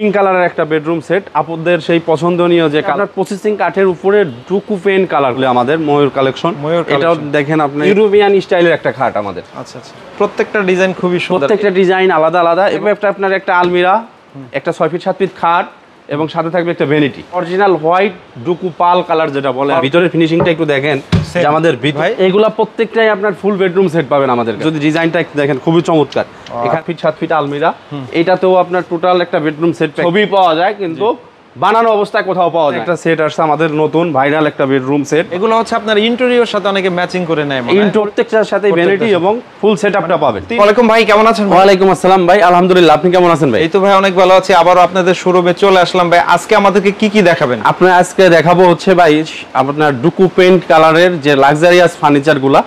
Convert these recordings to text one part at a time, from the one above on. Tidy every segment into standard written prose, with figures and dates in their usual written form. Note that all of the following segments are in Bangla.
পিঙ্ক কালারের একটা বেডরুম সেট আপনাদের সেই পছন্দনীয় যে কালার প্রসেসিং কাঠের উপরে ডুকু পেন কালার আমাদের ময়ূর কালেকশন। এটাও দেখেন আপনি ইউরোপিয়ান স্টাইলের একটা খাট আমাদের। আচ্ছা আচ্ছা, প্রত্যেকটা ডিজাইন খুবই সুন্দর, প্রত্যেকটা ডিজাইন আলাদা আলাদা। এবং আপনার একটা আলমিরা, একটা 6 ফিট 7 ফিট খাট এবং সাথে থাকবে একটা ভ্যানিটি, অরিজিনাল হোয়াইট ডুকু পাল কালার যেটা বলে। ভিতরের ফিনিশিংটা একটু দেখেন যে আমাদের এগুলা প্রত্যেকটাই আপনার ফুল বেডরুম সেট পাবেন আমাদের। যদি ডিজাইনটা একটু দেখেন খুবই চমৎকার। 1 ফিট 7 ফিট আলমিরা, এটাতেও আপনার টোটাল একটা বেডরুম সেট ছবি পাওয়া যায় কিন্তু বানানো অবস্থায় কোথাও পাওয়া যায়। একটা সেট আসছে আমাদের নতুন ভাইরাল একটা বেডরুম সেট। এগুলো হচ্ছে আপনার ইন্টেরিয়র সাথে অনেকে ম্যাচিং করে নেয়, প্রত্যেকটার সাথে ভ্যানিটি এবং ফুল সেটআপটা পাবেন। ওয়ালাইকুম ভাই, কেমন আছেন? ওয়ালাইকুম আসসালাম ভাই, আলহামদুলিল্লাহ, আপনি কেমন আছেন ভাই? এই তো ভাই অনেক ভালো আছি। আবারও আপনাদের শোরুমে চলে আসলাম ভাই। আজকে আমাদেরকে কি কি দেখাবেন? আপনার আজকে দেখাবো হচ্ছে ভাই আপনার ডুকু পেইন্ট কালারের যে লাক্সারিয়াস ফার্নিচারগুলা,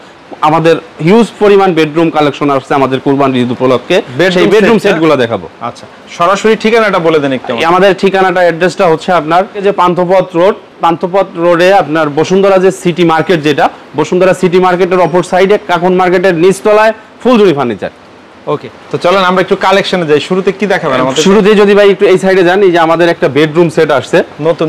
আমাদের হিউজ পরিমাণ বেডরুম কালেকশন আসছে আমাদের কুরবানি ঈদ উপলক্ষে, সেই বেডরুম সেটগুলো দেখাবো। আচ্ছা, সরাসরি ঠিকানাটা বলে দেন একটু। আমাদের ঠিকানাটা অ্যাড্রেসটা হচ্ছে আপনার যে পান্থপথ রোড, পান্থপথ রোডে আপনার বসুন্ধরা যে সিটি মার্কেট, যেটা বসুন্ধরা সিটি মার্কেটের অপর সাইডে কাকন মার্কেটের নিচতলায় ফুলঝুরি ফার্নিচার। ওকে, তো চলেন আমরা একটু কালেকশনে যাই। শুরুতে কি দেখাবেন আমাদের? শুরুতে যদি ভাই একটু এই সাইডে যান, এই যে আমাদের একটা বেডরুম সেট আসছে নতুন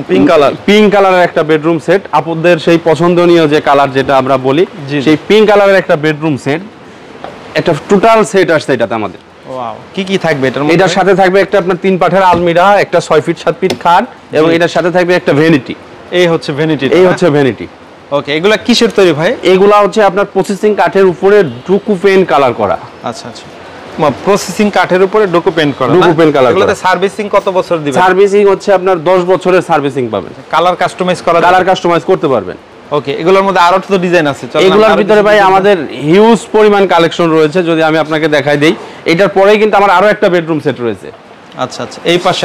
পিঙ্ক কালারের একটা বেডরুম সেট। আপনাদের সেই পছন্দনীয় যে কালার যেটা আমরা বলি, সেই পিঙ্ক কালারের একটা বেডরুম সেট, একটা টোটাল সেট আসছে এটাতে আমাদের। ওয়াও, কি কি থাকবে এটার মধ্যে? এটার সাথে থাকবে একটা আপনার 3 পাঠের আলমিরা, একটা 6 ফিট 7 ফিট খাট এবং এটার সাথে থাকবে একটা ভ্যানিটি। এই হচ্ছে ভ্যানিটি। এই হচ্ছে ভ্যানিটি। ওকে, এগুলা কিসের তৈরি ভাই? এগুলা হচ্ছে আপনার প্রসেসিং কাঠের উপরে ডুকু পেন কালার করা। আচ্ছা আচ্ছা, প্রসেসিং কাঠের উপরে ডুকু পেইন্ট করা। ডুকু পেন কালার। এগুলোতে সার্ভিসিং কত বছর দিবেন? সার্ভিসিং হচ্ছে আপনার 10 বছরের সার্ভিসিং পাবেন। কালার কাস্টমাইজ করা, কালার কাস্টমাইজ করতে পারবেন। ওকে, এগুলোর মধ্যে আরো তো ডিজাইন আছে। এগুলোর ভিতরে ভাই আমাদের হিউজ পরিমাণ কালেকশন রয়েছে। যদি আমি আপনাকে দেখাই দেই, এটার পরেই কিন্তু আমার আরো একটা বেডরুম সেট রয়েছে। আচ্ছা আচ্ছা, এই পাশে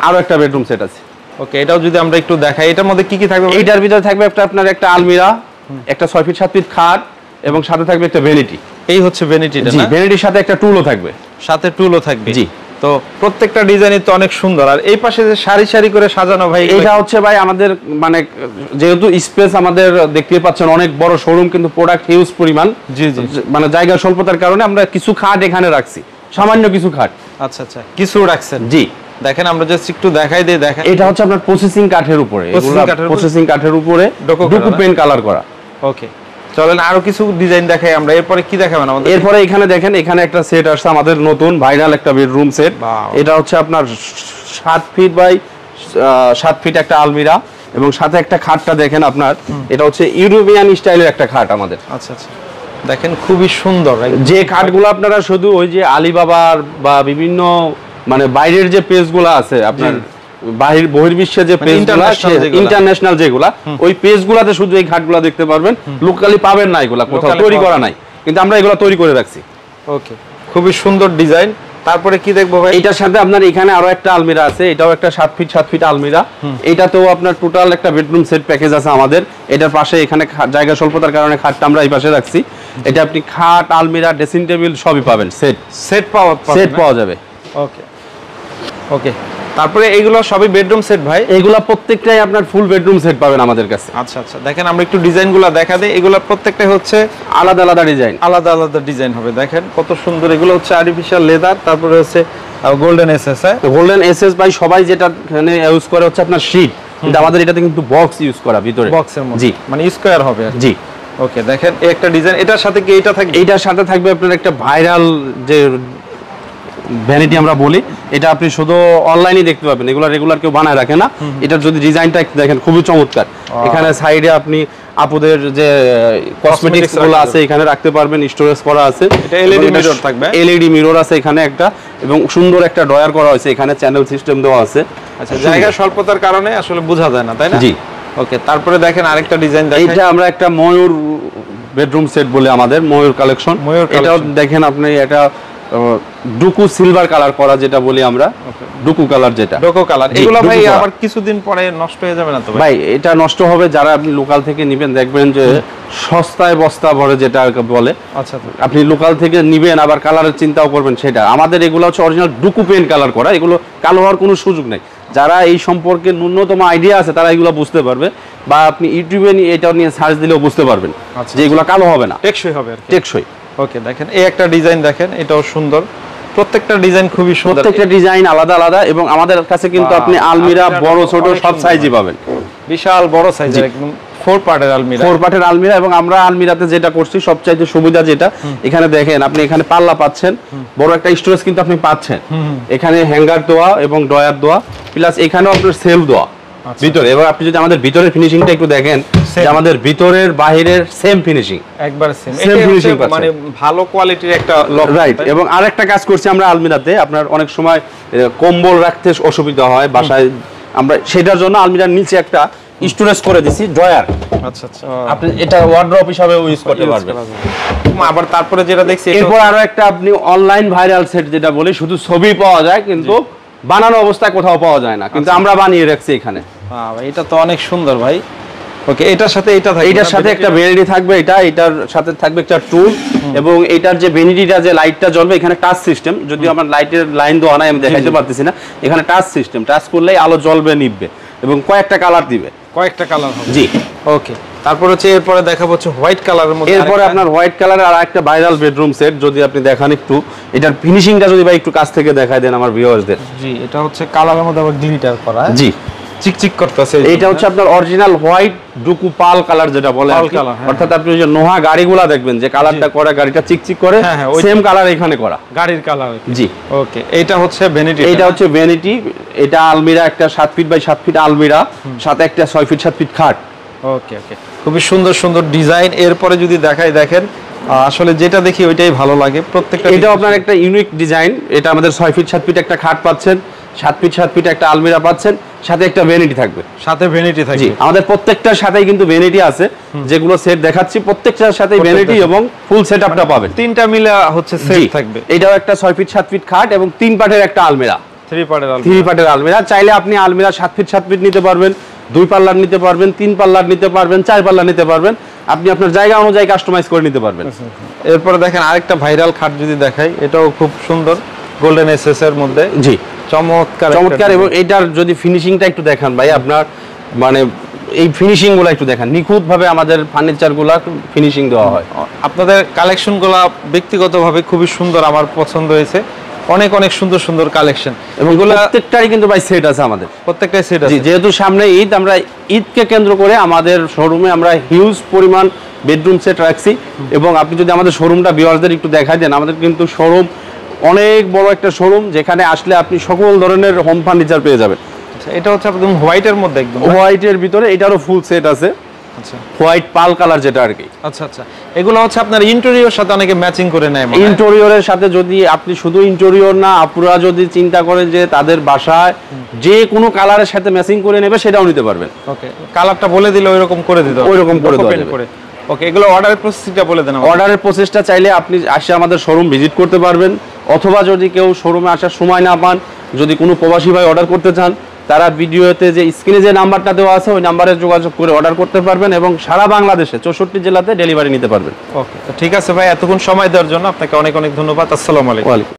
আরো একটা বেডরুম সেট আছে। ওকে, এটাও যদি আমরা একটু দেখাই, এটার মধ্যে কি কি থাকবে? এটার ভিতরে থাকবে আপনার একটা আলমিরা, একটা 6 ফিট 7 ফিট খাট এবং সাথে থাকবে একটা ভ্যানিটি। এই হচ্ছে ভ্যানিটিটা না? ভ্যানিটির সাথে একটা টুলও থাকবে। সাথে টুলও থাকবে। জি। তো প্রত্যেকটা ডিজাইনই তো অনেক সুন্দর। আর এই পাশে যে সারি সারি করে সাজানো ভাই, এটা হচ্ছে ভাই আমাদের মানে যেহেতু স্পেস আমাদের দেখতে পাচ্ছেন অনেক বড় শোরুম, কিন্তু প্রোডাক্ট হিউজ পরিমাণ। জি জি, মানে জায়গা স্বল্পতার কারণে আমরা কিছু খাট এখানে রাখছি, সামান্য কিছু খাট। আচ্ছা আচ্ছা, কিছু রাখছেন? জি। দেখেন আমরা জাস্ট একটু দেখাই দিই। দেখেন এটা হচ্ছে আপনার প্রসেসিং কাঠের উপরে, প্রসেসিং কাঠের উপরে ডুকু পেন কালার করা। ওকে, চলেন আরো কিছু ডিজাইন দেখাই আমরা। এরপরে কি দেখাবেন আমাদের? এরপরে এখানে দেখেন, এখানে একটা সেট আসছে আমাদের নতুন ভাইরাল একটা বেডরুম সেট। এটা হচ্ছে আপনার 7 ফিট বাই 7 ফিট একটা আলমিরা এবং সাথে একটা খাটটা দেখেন আপনার, এটা হচ্ছে ইউরোপিয়ান স্টাইলের একটা খাট আমাদের। আচ্ছা আচ্ছা, দেখেন খুবই সুন্দর। যে খাটগুলো আপনারা শুধু ওই যে আলিবাবার বা বিভিন্ন মানে বাইরের যে পেজগুলো আছে আপনার বহির্বিশ্বে যে পেজগুলো ইন্টারন্যাশনাল যেগুলা, ওই পেজগুলোতে শুধু এই খাটগুলো দেখতে পারবেন, লোকালি পাবেন না, এগুলা কোথাও তৈরি করা নাই, কিন্তু আমরা এগুলো তৈরি করে রাখছি। ওকে, খুবই সুন্দর ডিজাইন। তারপরে কি দেখবো ভাই? এটার সাথে আপনার এখানে আরো একটা আলমিরা আছে, এটাও একটা 7 ফিট 7 ফিট আলমিরা। এটাতেও আপনার টোটাল একটা বেডরুম সেট প্যাকেজ আছে আমাদের। এটার পাশে এখানে জায়গা স্বল্পতার কারণে খাটটা আমরা এই পাশে রাখছি। এটা আপনি খাট, আলমিরা, ড্রেসিং টেবিল সবই পাবেন, সেট পাওয়া যাবে। ওকে ওকে, তারপরে এইগুলো সবই বেডরুম সেট ভাই? এগুলা প্রত্যেকটাই আপনার ফুল বেডরুম সেট পাবেন আমাদের কাছে। আচ্ছা আচ্ছা, দেখেন আমরা একটু ডিজাইনগুলো দেখা দেই। এগুলো প্রত্যেকটাই হচ্ছে আলাদা আলাদা ডিজাইন, আলাদা আলাদা ডিজাইন হবে। দেখেন কত সুন্দর। এগুলো হচ্ছে আর্টিফিশিয়াল লেদার, তারপরে হচ্ছে গোল্ডেন এসএস। গোল্ডেন এসএস ভাই সবাই যেটা এখানে ইউজ করে হচ্ছে আপনার শীট, কিন্তু আমাদের এটাতে কিন্তু বক্স ইউজ করা, ভিতরে বক্সের মধ্যে। জি, মানে স্কয়ার হবে। জি। ওকে, দেখেন এই একটা ডিজাইন। এটার সাথে কি এটা থাকবে? এটার সাথে থাকবে আপনার একটা ভাইরাল যে ভ্যানিটি আমরা বলি, এটা আপনি শুধু অনলাইনে দেখতে পাবেন, এগুলো রেগুলার কেউ বানায় রাখে না। এটার যদি ডিজাইনটা দেখেন খুবই চমৎকার। এখানে সাইডে আপনি আপুদের যে কসমেটিক্স গুলো আছে এখানে রাখতে পারবেন, স্টোরেজ করা আছে। এটা এলইডি মিরর থাকবে, এলইডি মিরর আছে এখানে একটা, এবং সুন্দর একটা ড্রয়ার করা হয়েছে, এখানে চ্যানেল সিস্টেম দেওয়া আছে। আচ্ছা, জায়গা স্বল্পতার কারণে আসলে বোঝা যায় না, তাই না? জি। ওকে, তারপরে দেখেন আরেকটা ডিজাইন দেখেন। এটা আমরা একটা ময়ূর বেডরুম সেট বলে আমাদের, ময়ূর কালেকশন। এটাও দেখেন আপনি, এটা ডুকু সিলভার কালার করা, যেটা বলি আমরা ডুকু কালার, যেটা ডুকু কালার। এগুলো ভাই আবার কিছুদিন পরে নষ্ট হয়ে যাবে না তো ভাই? এটা নষ্ট হবে, যারা আপনি লোকাল থেকে নেবেন দেখবেন যে সস্তায় বস্তা ভরে যেটা বলে। আচ্ছা, আপনি লোকাল থেকে নেবেন আবার কালারের চিন্তাও করবেন সেটা। আমাদের এগুলো হচ্ছে অরিজিনাল ডুকু পেন কালার করা, এগুলো কালো হওয়ার কোনো সুযোগ নেই। যারা এই সম্পর্কে ন্যূনতম আইডিয়া আছে তারা এগুলো বুঝতে পারবে, বা আপনি ইউটিউবে এটা নিয়ে সার্চ দিলেও বুঝতে পারবেন যে এগুলো কালো হবে না, টেকসই হবে, টেকসই। ওকে, দেখেন এই একটা ডিজাইন দেখেন, এটাও সুন্দর। প্রত্যেকটা ডিজাইন খুবই সুন্দর, প্রত্যেকটা ডিজাইন আলাদা আলাদা, এবং আমাদের কাছে কিন্তু আপনি আলমিরা বড় ছোট সব সাইজই পাবেন। বিশাল বড় সাইজের একদম 4 পার্টের আলমিরা, 4 পার্টের আলমিরা। এবং আমরা আলমিরাতে যেটা করছি সবচাইতে সুবিধা যেটা, এখানে দেখেন আপনি এখানে পাল্লা পাচ্ছেন, বড় একটা স্টোরেজ কিন্তু আপনি পাচ্ছেন, এখানে হ্যাঙ্গার দেওয়া এবং ডয়ার দেওয়া, প্লাস এখানেও আপনার সেল দেওয়া ভিতরে। এবার আপনি যদি আমাদের ভিতরের ফিনিশিংটা একটু দেখেন, যে আমাদের ভিতরের বাহিরের সেম ফিনিশিং, একবার সেম ফিনিশিং, মানে ভালো কোয়ালিটির একটা লক, রাইট। এবং আরেকটা কাজ করছি আমরা আলমিরাতে, আপনার অনেক সময় কম্বল রাখতে অসুবিধা হয় বাসায়, আমরা সেটার জন্য আলমিরার নিচে একটা স্টোরেজ করে দিছি ড্রয়ার। আচ্ছা আচ্ছা, আপনি এটা ওয়ার্ড্রপ হিসাবে ইউজ করতে পারবেন। আবার তারপরে যেটা দেখছি, এরপর আরো একটা আপনি অনলাইন ভাইরাল সেট যেটা বলি, শুধু ছবি পাওয়া যায় কিন্তু বানানো অবস্থায় কোথাও পাওয়া যায় না, কিন্তু আমরা বানিয়ে রাখছি এখানে। এটা তো অনেক সুন্দর ভাই। ওকে, এটার সাথে এটা থাকবে, এটার সাথে একটা ভ্যানিটি থাকবে, এটার সাথে থাকবে একটা টুল, এবং এটার যে ভ্যানিটিটা যে লাইটটা জ্বলবে, এখানে টাচ সিস্টেম, যদিও আমার লাইটের লাইন দেওয়া নাই, আমি দেখাইতে পারতেছি না, এখানে টাচ সিস্টেম, টাচ করলেই আলো জ্বলবে নিভবে, এবং কয়েকটা কালার দিবে, কয়েকটা কালার হবে। জি, ওকে। তারপর হচ্ছে এরপরে দেখাবো হচ্ছে হোয়াইট কালারের মধ্যে, এরপরে আপনার হোয়াইট কালারের আর একটা ভাইরাল বেডরুম সেট, যদি আপনি দেখান একটু এটার ফিনিশিংটা যদি ভাই একটু কাছ থেকে দেখায় দেন আমার ভিউয়ারদের। জি, এটা হচ্ছে কালারের মধ্যে আবার গ্লিটার করা, জি, চিকচিক করতেছে। এটা হচ্ছে আপনার অরিজিনাল হোয়াইট ডুকু পাল কালার যেটা বলে, অর্থাৎ আপনি যে নোহা গাড়িগুলা দেখবেন যে কালারটা করে, গাড়িটা চিকচিক করে, সেম কালার এখানে করা, গাড়ির কালার। জি, ওকে। এটা হচ্ছে ভ্যানিটি, এটা হচ্ছে ভ্যানিটি, এটা আলমিরা, একটা 7 ফিট বাই 7 ফিট আলমিরা, সাথে একটা 6 ফিট 7 ফিট খাট। ওকে ওকে, খুবই সুন্দর সুন্দর ডিজাইন। এরপরে যদি দেখাই, দেখেন আসলে যেটা দেখি ওইটাই ভালো লাগে প্রত্যেকটা। এটা আপনার একটা ইউনিক ডিজাইন, এটা আমাদের 6 ফিট 7 ফিট একটা খাট পাচ্ছেন, 7 ফিট 7 ফিট একটা আলমিরা পাচ্ছেন, সাথে একটা ভ্যানিটি থাকবে, সাথে ভ্যানিটি থাকবে। জি, আমাদের প্রত্যেকটার সাথেই কিন্তু ভ্যানিটি আছে, যেগুলো সেট দেখাচ্ছি প্রত্যেকটার সাথেই ভ্যানিটি এবং ফুল সেটআপটা পাবেন, তিনটা মিলে হচ্ছে সেট থাকবে। এটাও একটা 6 ফিট 7 ফিট খাট এবং 3 পার্টের একটা আলমিরা, 3 পার্টের আলমিরা, 3 পার্টের আলমিরা। চাইলে আপনি আলমিরা 7 ফিট 7 ফিট নিতে পারবেন, 2 পাল্লার নিতে পারবেন, 3 পাল্লার নিতে পারবেন, 4 পাল্লার নিতে পারবেন, আপনি আপনার জায়গা অনুযায়ী কাস্টমাইজ করে নিতে পারবেন। এরপরে দেখেন আরেকটা ভাইরাল খাট যদি দেখাই, এটাও খুব সুন্দর, গোল্ডেন এসএস এর মধ্যে। জি, চমৎকার চমৎকার। এবং এটার যদি ফিনিশিংটা একটু দেখান ভাই, আপনার মানে এই ফিনিশিং গুলো একটু দেখান, নিখুঁত ভাবে আমাদের ফার্নিচার গুলা ফিনিশিং দেওয়া হয়। আপনাদের কালেকশন গুলা ব্যক্তিগতভাবে খুবই সুন্দর, আমার পছন্দ হয়েছে, অনেক অনেক সুন্দর সুন্দর কালেকশন, এবং প্রত্যেকটারই কিন্তু ভাই সেট আছে আমাদের, প্রত্যেকটাই সেট আছে। যেহেতু সামনে ঈদ, আমরা ঈদকে কেন্দ্র করে আমাদের শোরুমে আমরা হিউজ পরিমাণ বেডরুম সেট রাখছি। এবং আপনি যদি আমাদের শোরুমটা ভিউয়ারদের একটু দেখাই দেন, আমাদের কিন্তু শোরুম অনেক বড় একটা শোরুম, যেখানে আসলে আপনি সকল ধরনের হোম ফার্নিচার পেয়ে যাবেন। এটা হচ্ছে একদম হোয়াইটের মধ্যে, একদম হোয়াইটের ভিতরে এটারও ফুল সেট আছে, আচ্ছা, হোয়াইট পাল কালার যেটা আর কি। আচ্ছা আচ্ছা, এগুলো হচ্ছে আপনার ইন্টেরিয়র সাথে অনেকে ম্যাচিং করে নেয়। ইন্টেরিয়রের সাথে যদি আপনি শুধু ইন্টেরিয়র না, আপুরা যদি চিন্তা করে যে তাদের বাসায় যে কোনো কালারের সাথে ম্যাচিং করে নেবে, সেটাও নিতে পারবেন। ওকে, কালারটা বলে দিলে ওইরকম করে দিতে হবে, ওইরকম করে দেওয়া যাবে। ওকে, এগুলো অর্ডারের প্রসেসটা বলে দেন। অর্ডারের প্রসেসটা চাইলে আপনি আসে আমাদের শোরুম ভিজিট করতে পারবেন, অথবা যদি কেউ শোরুমে আসার সময় না পান, যদি কোনো প্রবাসী ভাই অর্ডার করতে চান, তারা ভিডিওতে যে স্ক্রিনে যে নাম্বারটা দেওয়া আছে ওই নাম্বারে যোগাযোগ করে অর্ডার করতে পারবেন, এবং সারা বাংলাদেশে 64 জেলাতে ডেলিভারি নিতে পারবেন। ওকে, তো ঠিক আছে ভাই, এতক্ষণ সময় দেওয়ার জন্য আপনাকে অনেক অনেক ধন্যবাদ। আসসালামু আলাইকুম।